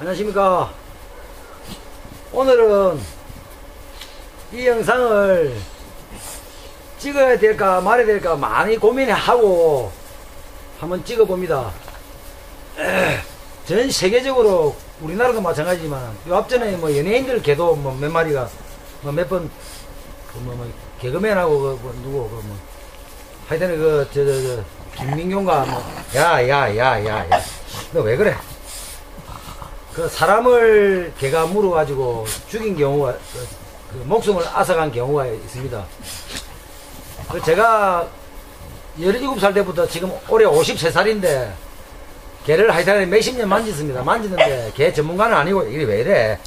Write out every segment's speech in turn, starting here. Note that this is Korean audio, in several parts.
안녕하십니까. 오늘은 이 영상을 찍어야 될까 말아야 될까 많이 고민하고 한번 찍어봅니다. 전 세계적으로 우리나라도 마찬가지지만 요 앞전에 뭐 연예인들 걔도 뭐 몇 마리가 뭐 몇 번 개그맨하고 누구 하여튼 김민경가 야야야야야 너 왜 그래? 그 사람을 걔가 물어가지고 죽인 경우가 그 목숨을 앗아간 경우가 있습니다. 그 제가 17살 때부터 지금 올해 53살인데 걔를 하여튼 몇십 년 만지는데 걔 전문가는 아니고 이게 왜 이래?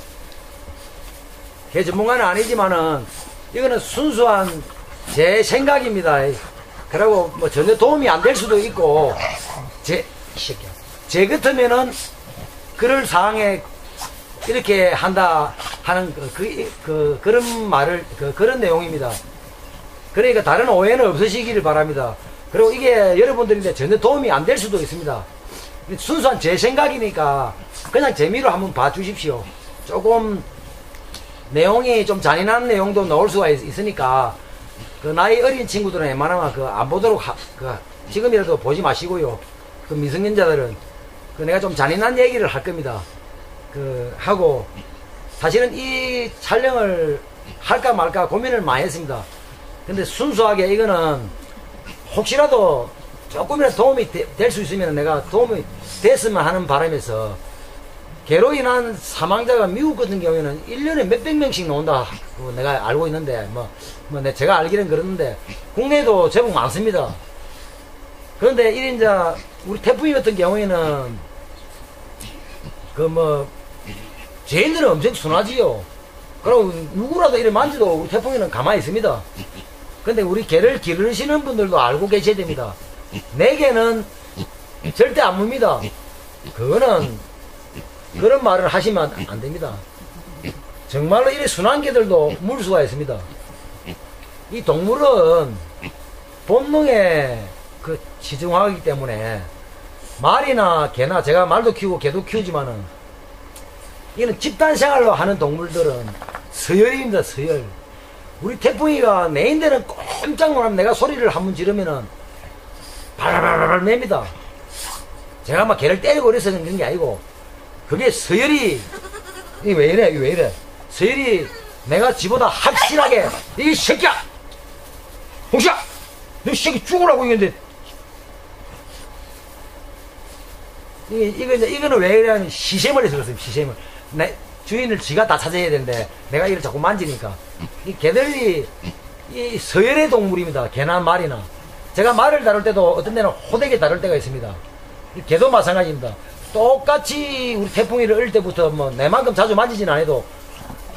걔 전문가는 아니지만은 이거는 순수한 제 생각입니다. 그리고 뭐 전혀 도움이 안 될 수도 있고 제 같으면은 그럴 상황에 이렇게 한다 하는 그런 말을 그런 내용입니다. 그러니까 다른 오해는 없으시기를 바랍니다. 그리고 이게 여러분들인데 전혀 도움이 안 될 수도 있습니다. 순수한 제 생각이니까 그냥 재미로 한번 봐주십시오. 조금 내용이 좀 잔인한 내용도 나올 수가 있으니까 그 나이 어린 친구들은 웬만하면 안 보도록 지금이라도 보지 마시고요. 그 미성년자들은 내가 좀 잔인한 얘기를 할 겁니다. 하고 사실은 이 촬영을 할까 말까 고민을 많이 했습니다. 근데 순수하게 이거는 혹시라도 조금이라도 도움이 될 수 있으면 내가 도움이 됐으면 하는 바람에서 개로 인한 사망자가 미국 같은 경우에는 1년에 몇백 명씩 나온다 내가 알고 있는데 제가 알기는 그러는데 국내에도 제법 많습니다. 그런데 이제 우리 태풍이 같은 경우에는 죄인들은 엄청 순하지요. 그리고 누구라도 이래 만져도 우리 태풍이는 가만히 있습니다. 근데 우리 개를 기르시는 분들도 알고 계셔야 됩니다. 내 개는 절대 안 뭅니다. 그거는 그런 말을 하시면 안 됩니다. 정말로 이래 순한 개들도 물 수가 있습니다. 이 동물은 본능에 지정하기 때문에 말이나 개나 제가 말도 키우고 개도 키우지만은 이는 집단 생활로 하는 동물들은 서열입니다. 서열. 우리 태풍이가 내인데는 꼼짝 못하면 내가 소리를 한번 지르면은 발발발발 맵니다. 제가 막 개를 때리고 그래서 그런 게 아니고 그게 서열이 이게 왜 이래 서열이 내가 지보다 확실하게 이 새끼야 홍시야 너 새끼 죽으라고 이랬는데 이거는 왜 이러냐면 시샘을 해서 그렇습니다. 시샘을 내 주인을 지가 다 찾아야 되는데 내가 이걸 자꾸 만지니까 이 개들이 이 서열의 동물입니다. 개나 말이나 제가 말을 다룰 때도 어떤 데는 호되게 다룰 때가 있습니다. 이 개도 마찬가지입니다. 똑같이 우리 태풍이를 어릴 때부터 내만큼 자주 만지진 않아도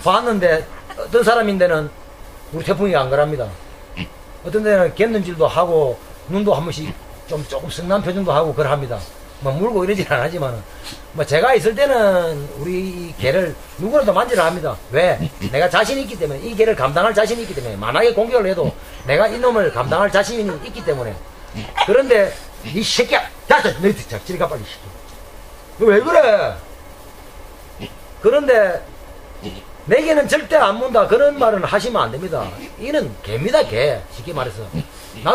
봤는데 어떤 사람인데는 우리 태풍이가 안 그럽니다. 어떤 데는 갯눈질도 하고 눈도 한 번씩 조금 성난 표정도 하고 그러합니다. 물고 이러진 않았지만은 제가 있을 때는 우리 개를 누구라도 만지라 합니다. 왜? 내가 자신이 있기 때문에 이 개를 감당할 자신이 있기 때문에 만약에 공격을 해도 내가 이놈을 감당할 자신이 있기 때문에. 그런데 이 새끼야 자자 너희 저리 가 빨리 너 왜 그래? 그런데 내게는 절대 안 문다 그런 말은 하시면 안 됩니다. 이는 개입니다. 개. 쉽게 말해서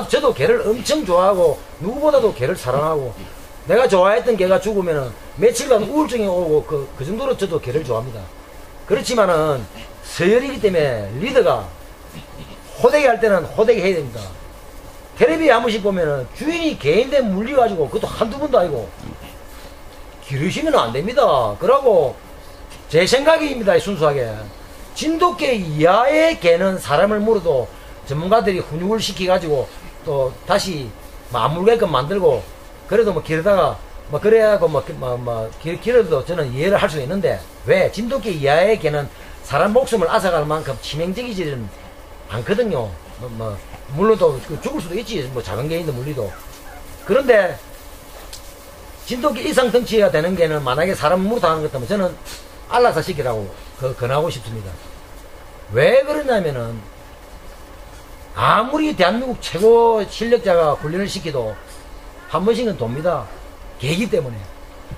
저도 개를 엄청 좋아하고 누구보다도 개를 사랑하고 내가 좋아했던 개가 죽으면은 며칠간 우울증이 오고 그 정도로 저도 개를 좋아합니다. 그렇지만은 서열이기 때문에 리더가 호되게 할 때는 호되게 해야 됩니다. 텔레비에 한 번씩 보면은 주인이 개인데 물려가지고 그것도 한두 번도 아니고 기르시면 안 됩니다. 그러고 제 생각입니다. 순수하게 진돗개 이하의 개는 사람을 물어도 전문가들이 훈육을 시켜가지고 또 다시 안 물게끔 만들고 그래도 기르다가 그래야고 기르도 저는 이해를 할 수 있는데 왜 진돗개 이하의 개는 사람 목숨을 앗아갈 만큼 치명적이지는 않거든요. 물론 또 죽을 수도 있지. 작은 개인도 물리도. 그런데 진돗개 이상 덩치가 되는 개는 만약에 사람 물어하는 것 때문에 저는 알라사 시키라고 권하고 싶습니다. 왜 그러냐면은 아무리 대한민국 최고 실력자가 훈련을 시켜도 한 번씩은 돕니다. 개이기 때문에.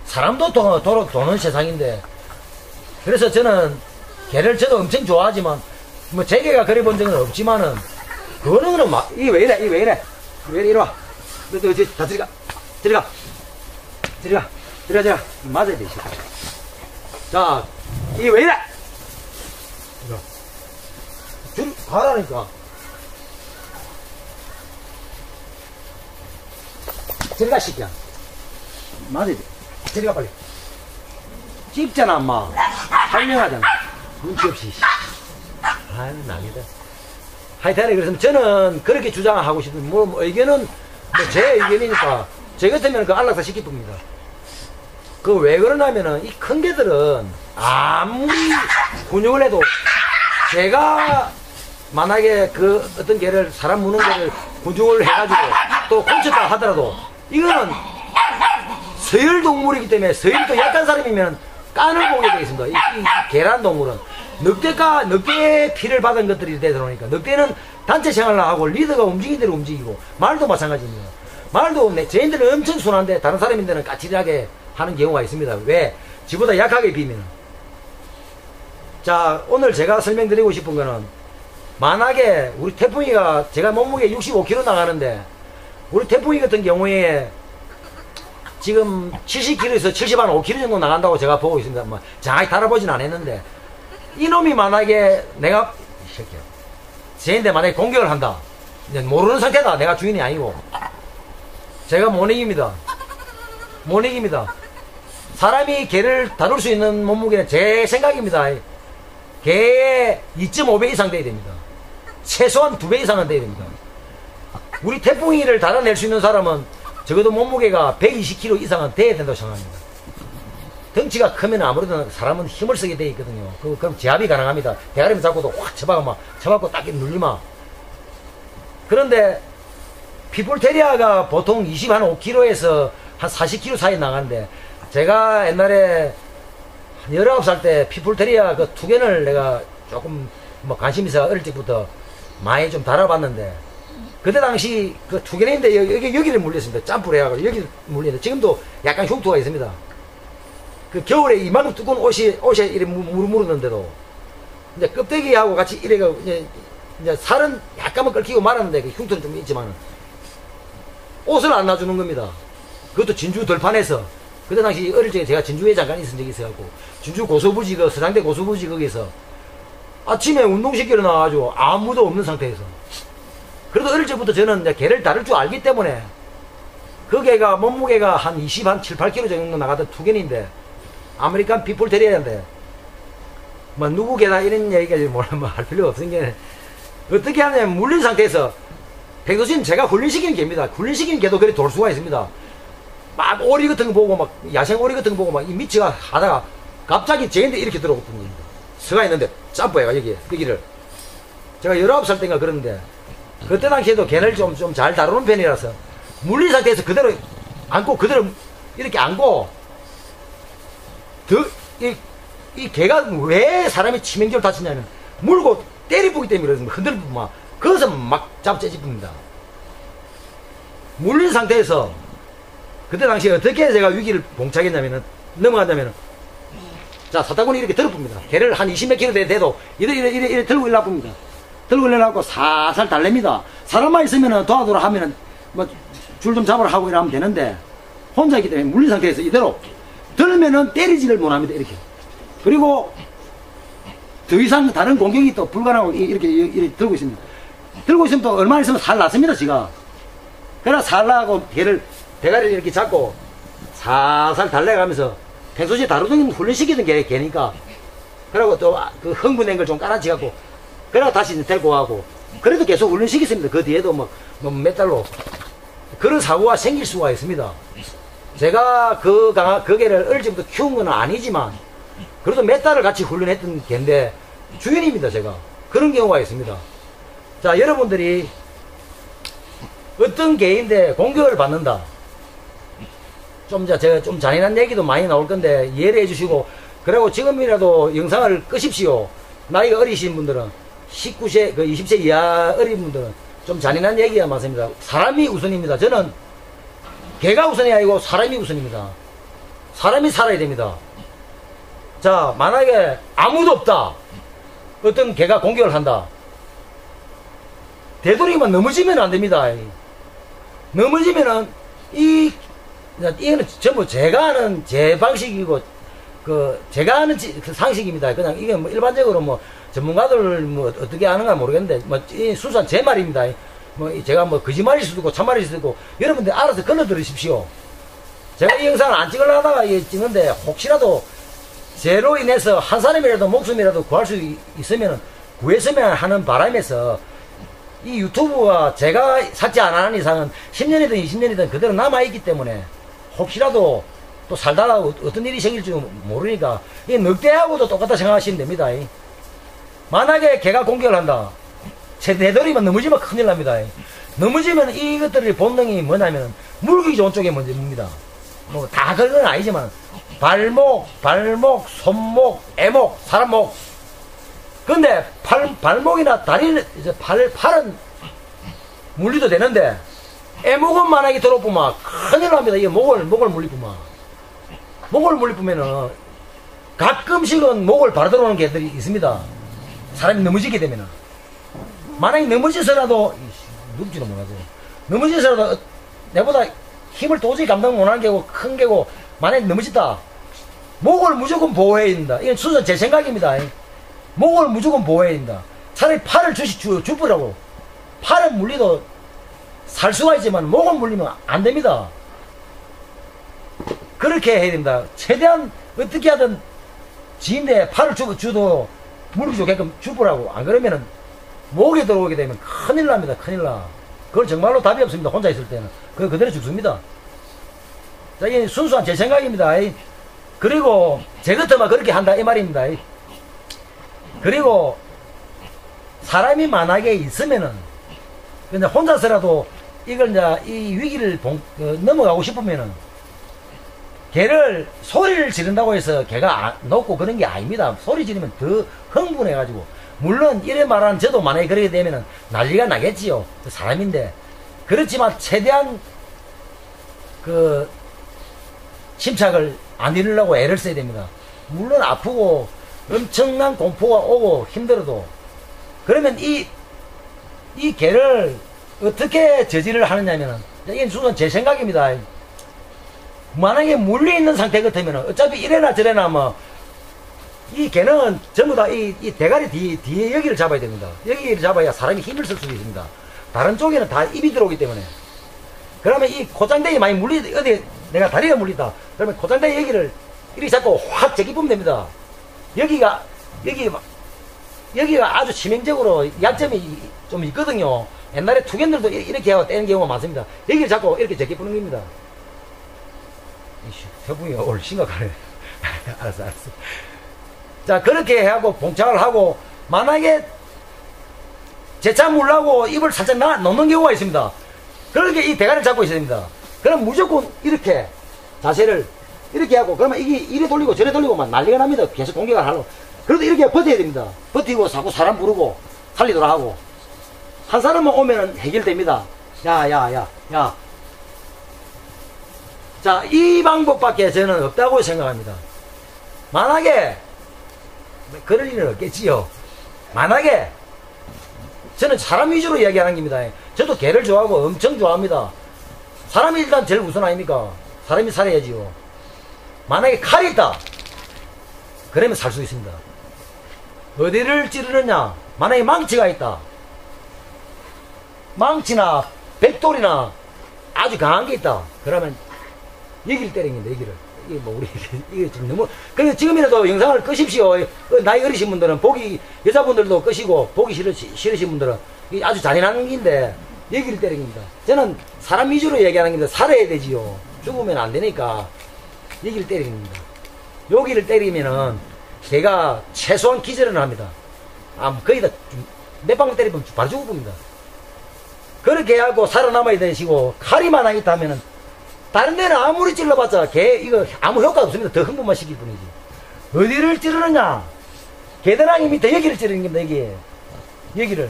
사람도 도는 세상인데. 그래서 저는 개를 저도 엄청 좋아하지만, 뭐, 제 개가 그래 본 적은 없지만은, 그거는 막, 이게 왜 이래, 왜 이래, 이리 와. 너, 다 들어가. 맞아야 돼, 이 새끼. 자, 이게 왜 이래? 줄 가라니까. 들어가, 새끼야. 맞아야 돼. 들어가, 빨리. 찝잖아, 엄마. 설명하잖아. 눈치 없이. 아유, 남이다. 하여튼, 그래서 저는 그렇게 주장하고 싶은, 의견은, 제 의견이니까, 제 같으면 그 안락사 시킬 겁니다. 그 왜 그러냐면은, 이 큰 개들은 아무리 근육을 해도, 제가 만약에 그 어떤 개를, 사람 무는 개를 근육을 해가지고, 또 콘쳤다 하더라도, 이거는 서열 동물이기 때문에, 서열이 또 약한 사람이면 깐을 보게 되겠습니다. 이 개란 동물은. 늑대의 피를 받은 것들이 되다 보니까, 늑대는 단체 생활을 하고 리더가 움직이는 대로 움직이고, 말도 마찬가지입니다. 말도 쟤네들은 엄청 순한데 다른 사람인데는 까칠하게 하는 경우가 있습니다. 왜? 지보다 약하게 비면. 자, 오늘 제가 설명드리고 싶은 거는, 만약에 우리 태풍이가, 제가 몸무게 65kg 나가는데, 우리 태풍이 같은 경우에 지금 70kg에서 75kg 정도 나간다고 제가 보고 있습니다. 뭐 정확히 달아보진 않았는데, 이놈이 만약에 내가 이 새끼야 쟤한테 만약에 공격을 한다, 이제 모르는 상태다. 내가 주인이 아니고 제가 못 이깁니다. 사람이 개를 다룰 수 있는 몸무게는 제 생각입니다. 개의 2.5배 이상 돼야 됩니다. 최소한 2배 이상은 돼야 됩니다. 우리 태풍이를 달아낼 수 있는 사람은 적어도 몸무게가 120kg 이상은 돼야 된다고 생각합니다. 덩치가 크면 아무래도 사람은 힘을 쓰게 돼 있거든요. 그럼 제압이 가능합니다. 대가리만 잡고도 확 쳐박고 딱 눌리마. 그런데 피플테리아가 보통 25kg에서 한 40kg 사이 나가는데, 제가 옛날에 19살 때 피플테리아 그 투견을 내가 조금 관심 있어 어릴 적부터 많이 좀 달아봤는데, 그때 당시 그 투견인데 여기를 물렸습니다. 점프를 해가지고 여기를 물렸는데, 지금도 약간 흉터가 있습니다. 그 겨울에 이만큼 두꺼운 옷에 이렇게 물었는데도, 이제 껍데기하고 같이 이래가, 이제 살은 약간만 끓기고 말았는데, 그 흉터는 좀 있지만, 옷을 안 놔주는 겁니다. 그것도 진주 들판에서. 그때 당시 어릴 적에 제가 진주에 잠깐 있은 적이 있어갖고, 진주 고소부지, 서장대 고소부지 거기서 아침에 운동시키러 나와가지고 아무도 없는 상태에서. 그래도 어릴 적부터 저는 이제 개를 다룰 줄 알기 때문에, 그 개가 몸무게가 한 7, 8kg 정도 나가던 투견인데, 아메리칸 피플테리아인데, 뭐 누구 개다 이런 얘기까지 할 필요가 없은 게, 어떻게 하냐면 물린 상태에서, 평소시는 제가 훈련시키는 개입니다. 훈련시키는 개도 그래 돌 수가 있습니다. 막 오리 같은 거 보고, 야생 오리 같은 거 보고 이 미치가 하다가 갑자기 쟤한테 이렇게 들어오거든요. 서가 있는데 점프해가 여기를. 제가 19살 때인가 그러는데, 그때 당시에도 개를 좀 잘 다루는 편이라서, 물린 상태에서 그대로 안고, 이렇게 안고, 이 개가 왜 사람이 치명적으로 다치냐면, 물고 때리보기 때문에 그렇습니다. 흔들고 거기서 막 째집습니다. 물린 상태에서, 그때 당시에 어떻게 제가 위기를 봉착했냐면은, 넘어가냐면은, 자, 사타구니 이렇게 들어봅니다. 개를 한 20몇 킬로 돼도, 이래 들고 일어납니다. 들고 일어나고 살살 달랩니다. 사람만 있으면은 도와주라 하면은, 줄 좀 잡으라 하고 이러면 되는데, 혼자 있기 때문에 물린 상태에서 이대로 들면은 때리지를 못합니다. 이렇게. 그리고 더 이상 다른 공격이 또 불가능하고 이렇게 들고 있습니다. 들고 있으면 또 얼마 있으면 살 났습니다, 지가. 그래서 살 나고 개를, 대가리를 이렇게 잡고 살살 달래가면서 평소시에 다루던 훈련시키던 개니까, 그리고 또 그 흥분된 걸 좀 깔아치갖고, 그러고 다시 데리고 가고, 그래도 계속 훈련시켰습니다. 그 뒤에도 몇 달로. 그런 사고가 생길 수가 있습니다. 제가 그 개를 어릴 적부터 키운 건 아니지만, 그래도 몇 달을 같이 훈련했던 개인데, 주인입니다, 제가. 그런 경우가 있습니다. 자, 여러분들이 어떤 개인데 공격을 받는다. 제가 좀 잔인한 얘기도 많이 나올 건데, 이해를 해주시고, 그리고 지금이라도 영상을 끄십시오. 나이가 어리신 분들은, 19세, 20세 이하 어린 분들은 좀 잔인한 얘기가 많습니다. 사람이 우선입니다. 저는 개가 우선이 아니고 사람이 우선입니다. 사람이 살아야 됩니다. 자, 만약에 아무도 없다. 어떤 개가 공격을 한다. 되도록이면 넘어지면 안 됩니다. 넘어지면은 이거는 전부 제가 하는 제 방식이고 제가 하는 그 상식입니다. 그냥 이게 뭐 일반적으로 뭐 전문가들 뭐 어떻게 하는가 모르겠는데 뭐 이 순수한 제 말입니다. 뭐 제가 뭐 거짓말일 수도 있고 참말일 수도 있고 여러분들 알아서 걸러 들으십시오. 제가 이 영상을 안 찍으려다가 찍는데 혹시라도 죄로 인해서 한 사람이라도 목숨이라도 구할 수 있으면 구했으면 하는 바람에서 이 유튜브가 제가 삭제 안 하는 이상은 10년이든 20년이든 그대로 남아있기 때문에 혹시라도 또 살다가 어떤 일이 생길지 모르니까 이 늑대하고도 똑같다 생각하시면 됩니다. 만약에 개가 공격을 한다. 되도록이면 넘어지면 큰일 납니다. 넘어지면 이것들의 본능이 뭐냐면 물기 좋은 쪽에 먼저 묻니다. 뭐 다 그런 건 아니지만 발목, 손목, 애목, 사람목. 근데 발목이나 다리는 이제 팔은 물리도 되는데 애목은 만약에 들어보면 큰일 납니다. 이게 목을 물리쁘면 목을 물리쁘면은 가끔씩은 목을 바로 들어오는 개들이 있습니다. 사람이 넘어지게 되면은 만약에 넘어져서라도 눕지도 못하죠. 넘어져서라도 내보다 힘을 도저히 감당 못하는 개고 큰 개고 만약에 넘어졌다. 목을 무조건 보호해야 된다. 이건 순수 제 생각입니다. 목을 무조건 보호해야 된다. 차라리 팔을 주부라고. 팔은 물리도 살 수가 있지만 목은 물리면 안 됩니다. 그렇게 해야 됩니다. 최대한 어떻게 하든 지인데 팔을 주도 물기 좋게끔 주부라고. 안 그러면은 목에 들어오게 되면 큰일 납니다. 큰일 나. 그건 정말로 답이 없습니다. 혼자 있을 때는. 그거 그대로 죽습니다. 자, 이게 순수한 제 생각입니다. 그리고 제 같으면 그렇게 한다 이 말입니다. 그리고 사람이 만약에 있으면은 그냥 혼자서라도 이걸 이제 이 위기를 넘어가고 싶으면은 개를 소리를 지른다고 해서 개가 녹고 그런 게 아닙니다. 소리 지르면 더 흥분해가지고 물론 이래 말하는 저도 만약에 그렇게 되면은 난리가 나겠지요. 사람인데 그렇지만 최대한 그 침착을 안 이루려고 애를 써야 됩니다. 물론 아프고 엄청난 공포가 오고 힘들어도 그러면 이 개를 어떻게 저지를 하느냐면은 이게 순간 제 생각입니다. 만약에 물려있는 상태 같으면 어차피 이래나 저래나 뭐 이 개는 전부 다 이 대가리 뒤에 여기를 잡아야 됩니다. 여기를 잡아야 사람이 힘을 쓸 수 있습니다. 다른 쪽에는 다 입이 들어오기 때문에 그러면 이 고장대에 많이 어디 내가 다리가 물리다 그러면 고장대 여기를 이렇게 잡고 확 제끼면 됩니다. 여기가 아주 치명적으로 약점이 좀 있거든요. 옛날에 투견들도 이렇게 하고 떼는 경우가 많습니다. 여기를 잡고 이렇게 제끼는 겁니다. 태풍이 오늘 심각하네. 알았어. 자, 그렇게 하고 봉착을 하고 만약에 재차 물라고 입을 살짝 넣는 경우가 있습니다. 그렇게 이 대가리를 잡고 있어야 됩니다. 그럼 무조건 이렇게 자세를 이렇게 하고 그러면 이게 이래 돌리고 저래 돌리고 막 난리가 납니다. 계속 공격을 하고. 그래도 이렇게 버텨야 됩니다. 버티고 자꾸 사람 부르고 살리도록 하고 한 사람만 오면은 해결됩니다. 야. 자, 이 방법밖에 저는 없다고 생각합니다. 만약에 그럴 일은 없겠지요. 만약에 저는 사람 위주로 이야기하는 겁니다. 저도 개를 좋아하고 엄청 좋아합니다. 사람이 일단 제일 우선 아닙니까? 사람이 살아야지요. 만약에 칼이 있다. 그러면 살 수 있습니다. 어디를 찌르느냐? 만약에 망치가 있다. 망치나 백돌이나 아주 강한 게 있다. 그러면 여기를 때리는 겁니다. 여기를. 이게 뭐 우리 이게 지금 너무 그래서 지금이라도 영상을 끄십시오. 나이 어리신 분들은 여자분들도 끄시고 보기 싫으신 분들은 이게 아주 잔인한 일인데 여기를 때리는 겁니다. 저는 사람 위주로 얘기하는 겁니다. 살아야 되지요. 죽으면 안 되니까 여기를 때리는 겁니다. 여기를 때리면은 걔가 최소한 기절은 합니다. 거의 다 몇 방 때리면 바로 죽을 겁니다. 그렇게 하고 살아남아야 되시고 칼이 많아 있다면은 다른 데는 아무리 찔러봤자 이거 아무 효과 없습니다. 더 흥분만 시킬 뿐이지. 어디를 찌르느냐? 계단랑이 밑에 여기를 찌르는 겁니다. 여기를.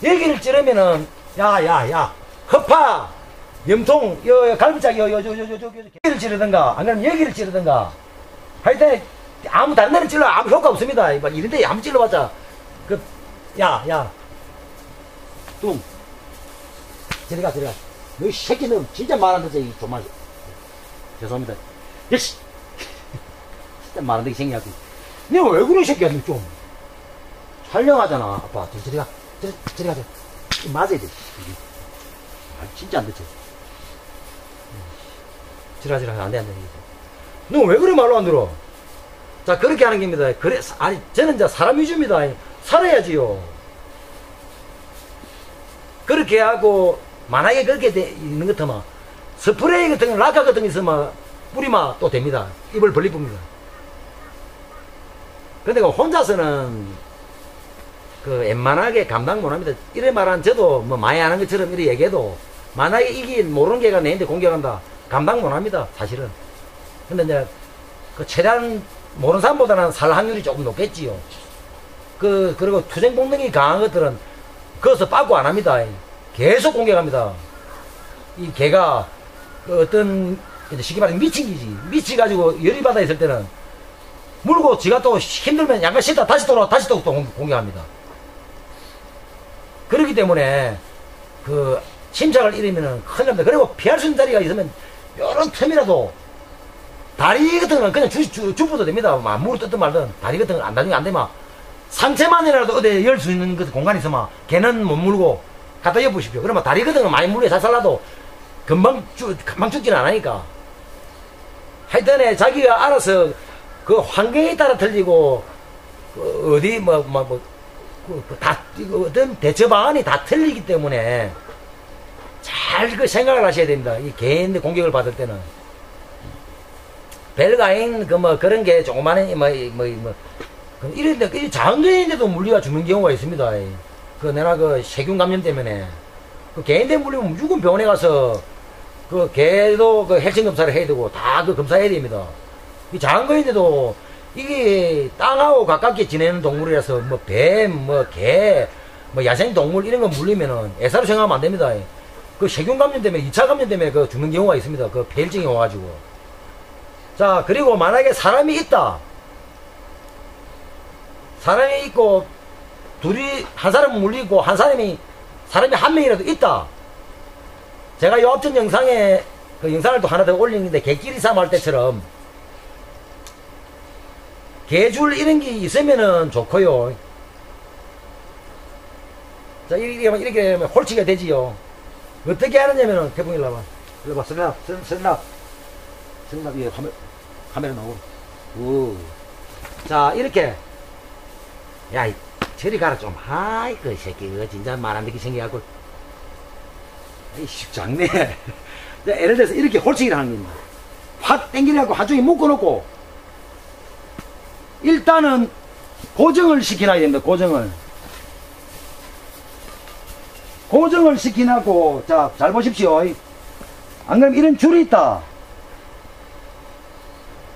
여기를 찌르면은, 야, 허파, 염통, 갈비짝, 여기를 찌르든가, 안 그러면 여기를 찌르든가. 하여튼, 아무 다른 데를 찔러 아무 효과 없습니다. 이런데 아무 찔러봤자, 야, 뚱. 저리 가. 너희 새끼는 진짜 말한다, 정말. 죄송합니다. 예씨! 진짜 말한다, 이 생겨갖고. 너 왜 그래, 이 새끼야, 너 좀. 촬영하잖아, 아빠. 저리 가. 맞아야 돼. 진짜 안 되지. 지라, 안 돼. 너 왜 그래, 말로 안 들어? 자, 그렇게 하는 겁니다. 그래, 아니, 저는 이제 사람 위주입니다. 살아야지요. 그렇게 하고, 만약에 그렇게 있는 것 같으면, 스프레이 같은 거, 락카 같은 거 있으면, 뿌리면 또 됩니다. 입을 벌리 뿝니다. 근데 혼자서는, 웬만하게 감당 못 합니다. 이래 말한 저도 많이 아는 것처럼 이래 얘기해도, 만약에 이게 모르는 개가 내한테 공격한다. 감당 못 합니다. 사실은. 근데 이제, 최대한 모르는 사람보다는 살 확률이 조금 높겠지요. 그리고 투쟁 본능이 강한 것들은, 거기서 빠꾸 안 합니다. 계속 공격합니다. 이 개가, 어떤, 쉽게 말하면 미친 기지. 미치가지고 열이 받아 있을 때는, 물고 지가 또 힘들면 약간 쉬다 다시 또 공격합니다. 그렇기 때문에, 침착을 잃으면 큰일 납니다. 그리고 피할 수 있는 자리가 있으면, 요런 틈이라도, 다리 같은 건 그냥 주부도 됩니다. 물을 뜯든 말든, 다리 같은 건 나중에 안 되면, 상체만이라도 어디 열 수 있는 공간이 있으면, 걔는 못 물고, 갖다 엿보십시오. 그러면 다리 같은 건 많이 물에 살살라도, 금방 죽지는 않으니까. 하여튼에 자기가 알아서, 환경에 따라 틀리고, 어디, 어떤 대처 방안이 다 틀리기 때문에, 잘 생각을 하셔야 됩니다. 이 개인의 공격을 받을 때는. 별거 아닌, 그런 게 조그마한, 이런데, 작은 개인인데도 물리가 죽는 경우가 있습니다. 내가 세균 감염 때문에. 개인대 물리면 무조건 병원에 가서, 개도 혈청 검사를 해야 되고, 다 검사해야 됩니다. 이 작은 거인데도, 이게 땅하고 가깝게 지내는 동물이라서, 뱀, 개, 야생 동물 이런 거 물리면은, 애사로 생각하면 안 됩니다. 세균 감염 때문에, 2차 감염 때문에 죽는 경우가 있습니다. 폐혈증이 와가지고. 자, 그리고 만약에 사람이 있다. 사람이 있고, 한 사람은 물리고, 사람이 한 명이라도 있다. 제가 요 앞전 영상에, 영상을 또 하나 더 올리는데, 개끼리 싸움 할 때처럼, 개줄 이런 게 있으면은 좋고요. 자, 이렇게 하면 홀치가 되지요. 어떻게 하느냐면은, 태풍이 일로 와봐. 일로 와, 선납, 이게 카메라 나오고. 자, 이렇게. 야, 저리 가라, 좀. 아이, 새끼, 진짜 말 안 듣기 생겨갖고. 이씨, 작네. 자, 예를 들어서 이렇게 홀치기를 하는 겁니다. 확 당기려고 한쪽에 묶어놓고, 일단은, 고정을 시켜놔야 됩니다, 고정을 시켜놓고, 자, 잘 보십시오. 안 그러면 이런 줄이 있다.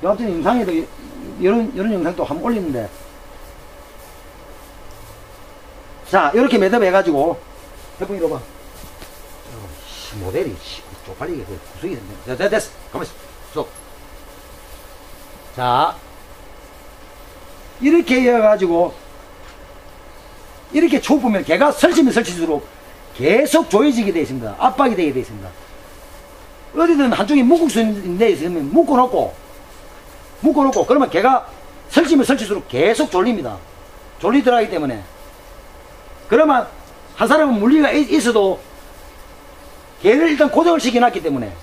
여하튼 영상에도, 이런 영상도 한번 올리는데, 자, 이렇게 매듭 해가지고, 태풍이 이리 봐. 모델이, 쪽팔리게, 구석이 됐네. 자, 됐어. 가만있어. 쏙. 자, 이렇게 해가지고, 이렇게 좁으면 개가 설치면 설칠수록 계속 조여지게 되어 있습니다. 압박이 되게 되어 있습니다. 어디든 한쪽에 묶을 수 있는 데 있으면 묶어놓고, 그러면 개가 설치면 설칠수록 계속 졸립니다. 졸리더라기 때문에. 그러면 한 사람은 물리가 있어도 개를 일단 고정을 시켜놨기 때문에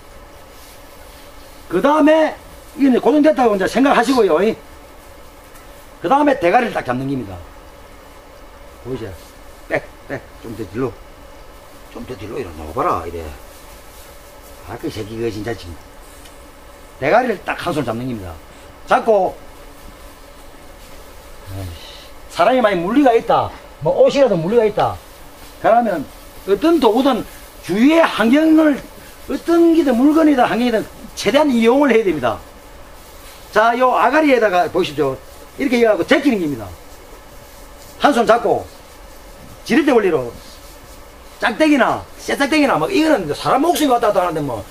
그 다음에 이게 고정됐다고 이제 생각하시고요. 그 다음에 대가리를 딱 잡는 겁니다. 보이죠? 좀 더 뒤로 이러 놓아봐라 이래. 그 새끼가 진짜 지금 대가리를 딱 한 손 잡는 겁니다. 잡고 사람이 많이 물리가 있다, 옷이라도 물리가 있다 그러면 어떤 도구든 주위의 환경을 어떤 기든 물건이든 환경이든 최대한 이용을 해야 됩니다. 자, 요 아가리에다가 보십시오. 이렇게 해가지고 제끼는 겁니다. 한 손 잡고 지렛대 원리로 짝대기나 새짝대기나 뭐 이거는 사람 목숨이 왔다 갔다 하는데 뭐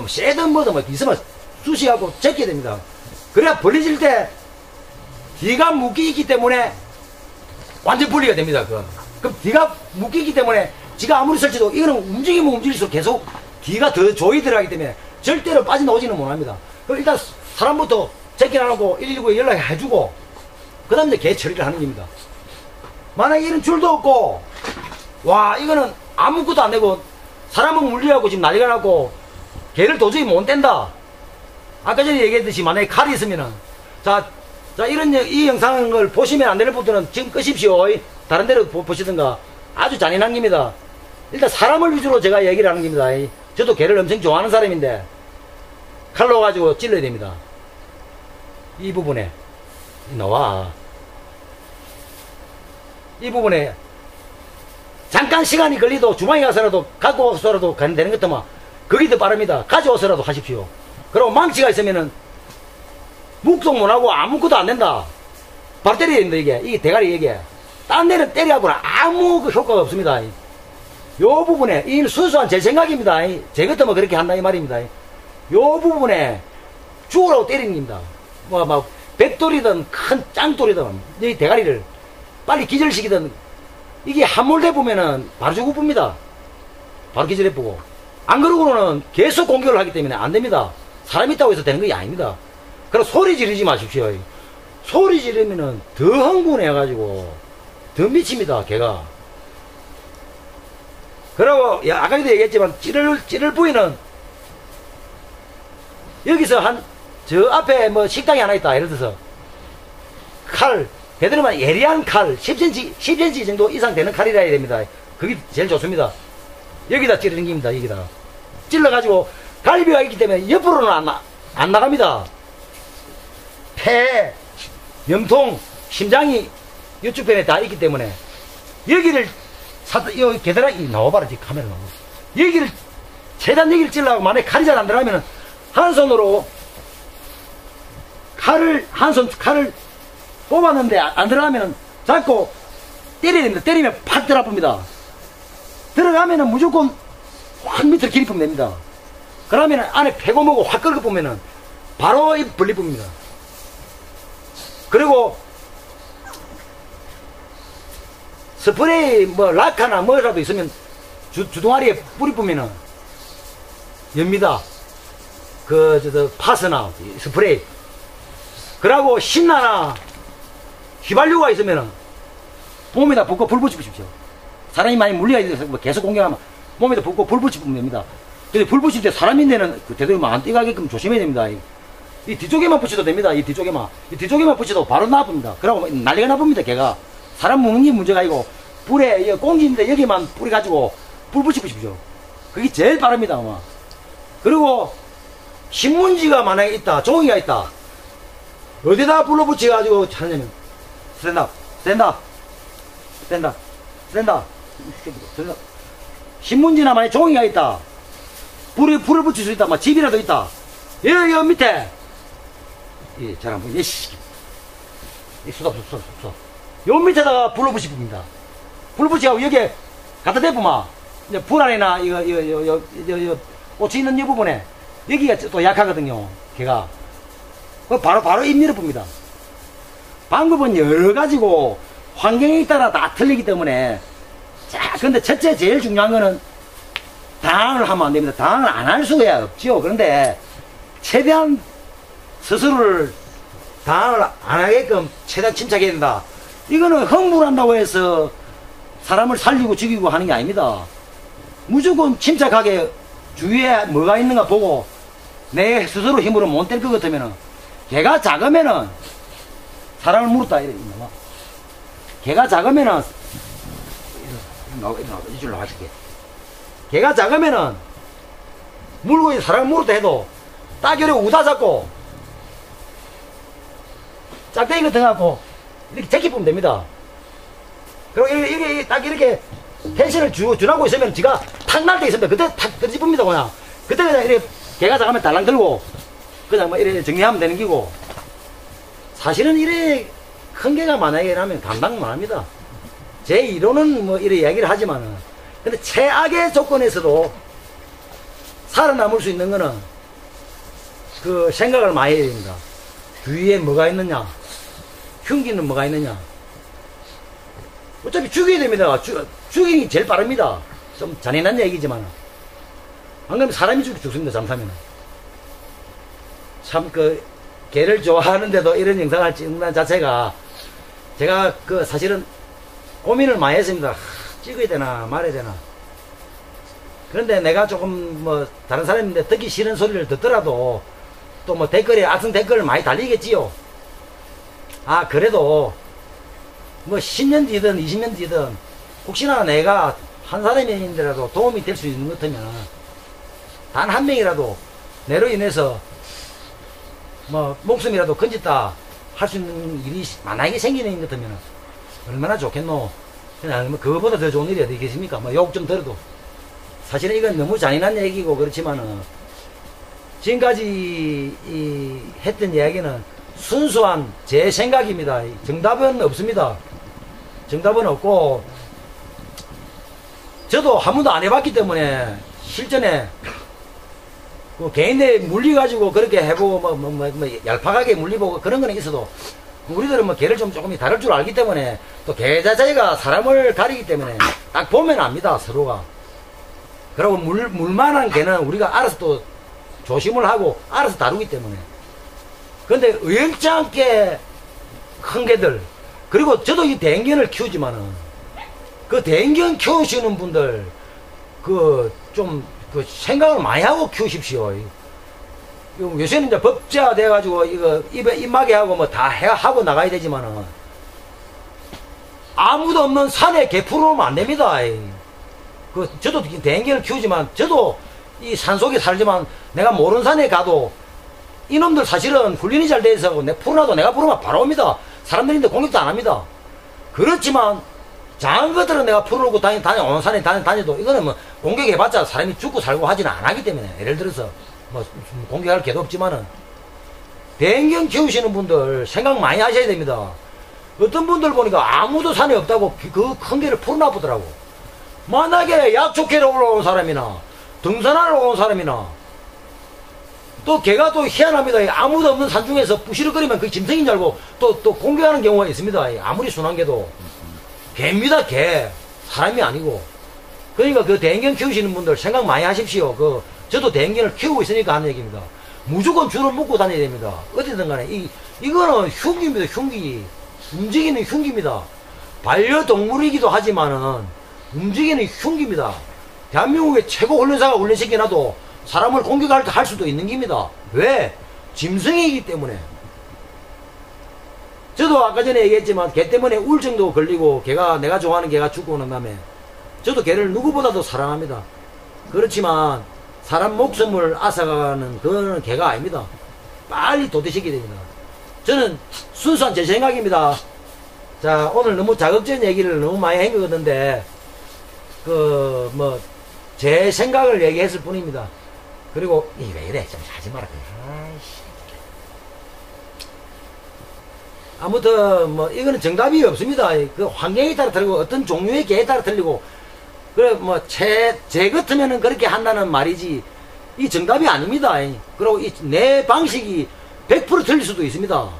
새든 뭐든 뭐 있으면 쑤시하고 제껴야 됩니다. 그래야 벌려질 때 뒤가 묶이기 때문에 완전 분리가 됩니다. 그럼 뒤가 묶이기 때문에 지가 아무리 설치도 이거는 움직이면 움직일수록 계속 뒤가 더 조이 들어가기 때문에 절대로 빠져나오지는 못합니다. 그럼 일단 사람부터 제껴놔놓고 119에 연락해주고 그 다음에 이제 개 처리를 하는 겁니다. 만약에 이런 줄도 없고 와 이거는 아무것도 안 되고 사람은 물리하고 지금 난리가 나고 개를 도저히 못 뗀다. 아까 전에 얘기했듯이 만약에 칼이 있으면은 자 이런 이 영상을 보시면 안 되는 분들은 지금 끄십시오. 다른 데로 보시든가. 아주 잔인한 겁니다. 일단 사람을 위주로 제가 얘기를 하는 겁니다. 저도 개를 엄청 좋아하는 사람인데 칼로 가지고 찔러야 됩니다. 이 부분에 나와 이 부분에 잠깐 시간이 걸리도 주방에 가서라도 갖고 와서라도 가면 되는 것도만 그게 더 빠릅니다. 가져와서라도 하십시오. 그리고 망치가 있으면은 묵속 못하고 아무것도 안 된다. 바로 때려야 됩니다. 이게 대가리 이게 딴 데는 때려하고는 아무 효과가 없습니다. 요 부분에 이 순수한 제 생각입니다. 제 것도 뭐 그렇게 한다 이 말입니다. 요 부분에 죽으라고 때리는 겁니다. 막 백돌이든 큰 짱돌이든 이 대가리를 빨리 기절시키든 이게 함몰돼 보면은 바로 죽어봅니다. 바로 기절해 보고 안 그러고는 계속 공격을 하기 때문에 안 됩니다. 사람 있다고 해서 되는 게 아닙니다. 그럼 소리 지르지 마십시오. 소리 지르면은 더 흥분해가지고 더 미칩니다, 걔가. 그리고, 아까도 얘기했지만, 찌를 부위는, 여기서 저 앞에 뭐 식당이 하나 있다. 예를 들어서, 칼, 대대로 말하면 예리한 칼, 10cm 정도 이상 되는 칼이라 해야 됩니다. 그게 제일 좋습니다. 여기다 찌르는 겁니다, 여기다. 찔러가지고, 갈비가 있기 때문에 옆으로는 안 나갑니다. 폐, 염통, 심장이 이쪽 편에 다 있기 때문에 여기를 여기 계단이 나와봐라. 지금 카메라 나오고 여기를 최대한 여기를 찔러고 만약에 칼이 잘 안 들어가면 한 손으로 칼을 뽑았는데 안 들어가면 잡고 때려야 됩니다. 때리면 팍 들어갑니다. 들어가면은 무조건 확 밑으로 길이 뿌면 됩니다. 그러면 안에 패고 뭐고 확 끓고 보면은 바로 이 분리됩니다. 그리고 스프레이 뭐 락카나 뭐라도 있으면 주둥아리에 뿌리 뿌면은 엽니다. 파스나 스프레이. 그러고 신나나 휘발유가 있으면은 몸에다 붓고 불 붙이십시오. 사람이 많이 물리가 있어서 뭐 계속 공격하면 몸에다 붓고 불 붙이면 됩니다. 근데 불 붙일 때 사람인데는 되도록 안 뛰가게끔 조심해야 됩니다. 이 뒤쪽에만 붙여도 됩니다. 이 뒤쪽에만 붙여도 바로 나쁩니다. 그러고 난리가 나쁩니다. 걔가 사람 먹는 게 문제가 아니고 불에 공기인데 여기만 뿌리 가지고 불 붙이십시오. 그게 제일 빠릅니다. 아마. 그리고 신문지가 만약에 있다, 종이가 있다, 어디다 불로 붙여가지고 하냐면 스탠다 신문지나 만약에 종이가 있다, 불을 붙일 수 있다, 막 집이라도 있다, 여기 밑에 잘 안 보이네. 수답. 요 밑에다가 불로 붙입니다. 불로 붙이고 여기에 갖다 대보면 이제 불 안에나 꽃이 있는 이 부분에 여기가 또 약하거든요. 걔가 바로 입 밀어봅니다. 방법은 여러 가지고 환경에 따라 다 틀리기 때문에. 자, 근데 첫째 제일 중요한 거는 당황을 하면 안 됩니다. 당황을 안 할 수가 없지요. 그런데 최대한 스스로를 당황을 안 하게끔 최대한 침착해야 된다. 이거는 흥분한다고 해서 사람을 살리고 죽이고 하는 게 아닙니다. 무조건 침착하게 주위에 뭐가 있는가 보고 내 스스로 힘으로 못 뗄 것 같으면은, 개가 작으면은 사람을 물었다 이래. 개가 작으면은 이쪽으로 나가줄게. 개가 작으면은 물고 사람을 물었다 해도 따개로 우다 잡고 짝대기 같은 거 갖고 이렇게 제끼면 됩니다. 그리고 이게 딱 이렇게 텐션을 주라고 있으면 지가 탁 날 때 있습니다. 그때 탁 떨어집니다. 그냥 그때 그냥 이렇게 개가 작으면 달랑 들고 그냥 뭐 이렇게 정리하면 되는 기고. 사실은 이래 큰 개가 만약에 라면 감당만 합니다. 제 이론은 뭐 이래 이야기를 하지만은 근데 최악의 조건에서도 살아남을 수 있는 거는 그 생각을 많이 해야 됩니다. 주위에 뭐가 있느냐, 흉기는 뭐가 있느냐. 어차피 죽여야 됩니다. 죽이는 게 제일 빠릅니다. 좀 잔인한 얘기지만. 안 그러면 사람이 죽습니다, 잘못하면. 참, 개를 좋아하는데도 이런 영상을 찍는 자체가, 제가 사실은 고민을 많이 했습니다. 찍어야 되나, 말아야 되나. 그런데 내가 조금 다른 사람인데 듣기 싫은 소리를 듣더라도, 또 댓글에 악성 댓글을 많이 달리겠지요. 아, 그래도, 10년 뒤든 20년 뒤든, 혹시나 내가 한 사람인데라도 도움이 될 수 있는 것 같으면, 단 한 명이라도, 내로 인해서, 목숨이라도 건졌다 할 수 있는 일이 만약에 생기는 것 같으면, 얼마나 좋겠노. 그냥, 그거보다 더 좋은 일이 어디 있겠습니까? 욕 좀 들어도. 사실은 이건 너무 잔인한 얘기고, 그렇지만은, 지금까지 했던 이야기는 순수한 제 생각입니다. 정답은 없습니다. 정답은 없고, 저도 한 번도 안 해봤기 때문에 실전에 개인에 물려가지고 그렇게 해보고 얄팍하게 물려보고 그런 거는 있어도, 우리들은 개를 조금 다룰 줄 알기 때문에, 또 개 자체가 사람을 가리기 때문에 딱 보면 압니다, 서로가. 그리고 물만한 개는 우리가 알아서 또 조심을 하고 알아서 다루기 때문에. 그런데 의연치 않게 큰 개들, 그리고 저도 이 대형견을 키우지만은, 그 대형견 키우시는 분들, 생각을 많이 하고 키우십시오. 요새는 이제 법제화 돼가지고, 입마개 하고 다 하고 나가야 되지만은, 아무도 없는 산에 개 풀어놓으면 안 됩니다. 저도 대형견을 키우지만, 저도 이 산속에 살지만, 내가 모르는 산에 가도, 이놈들 사실은 훈련이 잘 돼 있어. 풀어놔도 내가 부르면 바로 옵니다. 사람들인데 공격도 안 합니다. 그렇지만, 작은 것들은 내가 풀어놓고 온 산에 다녀도, 이거는 공격해봤자 사람이 죽고 살고 하지는 안 하기 때문에, 예를 들어서, 공격할 개도 없지만은, 대형견 키우시는 분들 생각 많이 하셔야 됩니다. 어떤 분들 보니까 아무도 산에 없다고 그 큰 개를 풀어놔보더라고. 만약에 약초캐러 올라온 사람이나, 등산하러 온 사람이나, 또 개가 또 희한합니다. 아무도 없는 산중에서 부시럭거리면 그 짐승인 줄 알고 또 공격하는 경우가 있습니다. 아무리 순한 개도. 개입니다, 개. 사람이 아니고. 그러니까 그 대형견 키우시는 분들 생각 많이 하십시오. 저도 대형견을 키우고 있으니까 하는 얘기입니다. 무조건 줄을 묶고 다녀야 됩니다. 어디든 간에. 이거는 흉기입니다, 흉기. 움직이는 흉기입니다. 반려동물이기도 하지만은 움직이는 흉기입니다. 대한민국의 최고 훈련사가 훈련시켜놔도 사람을 공격할 수도 있는 겁니다. 왜? 짐승이기 때문에. 저도 아까 전에 얘기했지만 개 때문에 우울증도 걸리고 내가 좋아하는 개가 죽고 난 다음에 저도 개를 누구보다도 사랑합니다. 그렇지만 사람 목숨을 앗아가는 그런 개가 아닙니다. 빨리 도태시켜야 됩니다. 저는 순수한 제 생각입니다. 자, 오늘 너무 자극적인 얘기를 너무 많이 한 것 같은데 제 생각을 얘기했을 뿐입니다. 그리고 왜 이래 좀 하지 마라. 아무튼 이거는 정답이 없습니다. 그 환경에 따라 틀리고 어떤 종류의 개에 따라 틀리고, 그래 제 같으면은 그렇게 한다는 말이지 이 정답이 아닙니다. 그리고 내 방식이 100% 틀릴 수도 있습니다.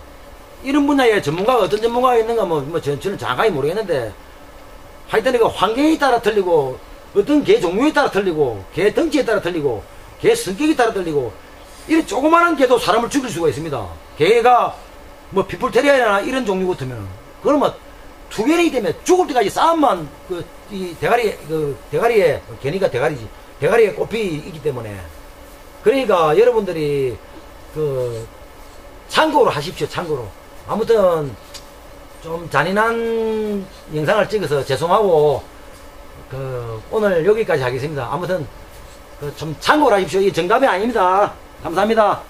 이런 분야에 전문가가 어떤 전문가가 있는가 저는 정확하게 모르겠는데, 하여튼 이거 환경에 따라 틀리고, 어떤 개 종류에 따라 틀리고, 개 덩치에 따라 틀리고, 개 성격에 따라 틀리고, 이런 조그마한 개도 사람을 죽일 수가 있습니다. 개가 피플테리아나 이런 종류 같으면, 그러면 투견이 되면 죽을 때까지 싸움만 대가리에 개니까 대가리지, 대가리에 꽃이 있기 때문에. 그러니까 여러분들이 참고로 하십시오. 참고로. 아무튼 좀 잔인한 영상을 찍어서 죄송하고 오늘 여기까지 하겠습니다. 아무튼 좀 참고를 하십시오. 이 정답이 아닙니다. 감사합니다.